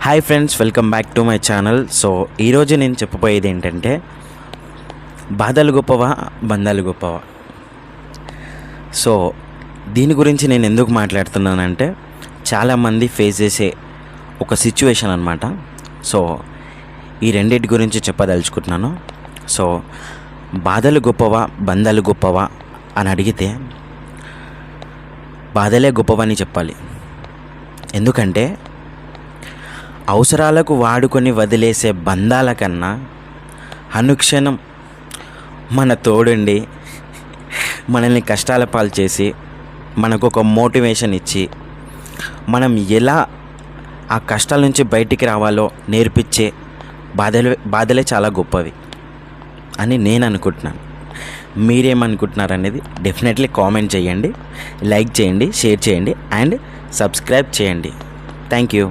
Hi friends, welcome back to my channel. So ఈరోజు నేను చెప్పబోయేది ఏంటంటే, బాధలు గొప్పవా బంధాలు గొప్పవా. సో దీని గురించి నేను ఎందుకు మాట్లాడుతున్నానంటే, చాలామంది ఫేస్ చేసే ఒక సిచ్యువేషన్ అనమాట. సో ఈ రెండింటి గురించి చెప్పదలుచుకుంటున్నాను. సో బాధలు గొప్పవా బంధాలు గొప్పవా అని అడిగితే బాధలే గొప్పవని చెప్పాలి. ఎందుకంటే అవసరాలకు వాడుకొని వదిలేసే బంధాల కన్నా అనుక్షణం మన తోడుండి మనల్ని కష్టాల పాలు చేసి మనకు ఒక మోటివేషన్ ఇచ్చి మనం ఎలా ఆ కష్టాల నుంచి బయటికి రావాలో నేర్పించే బాధలే చాలా గొప్పవి అని నేను అనుకుంటున్నాను. మీరేమనుకుంటున్నారనేది డెఫినెట్లీ కామెంట్ చేయండి, లైక్ చేయండి, షేర్ చేయండి అండ్ సబ్స్క్రైబ్ చేయండి. Thank you.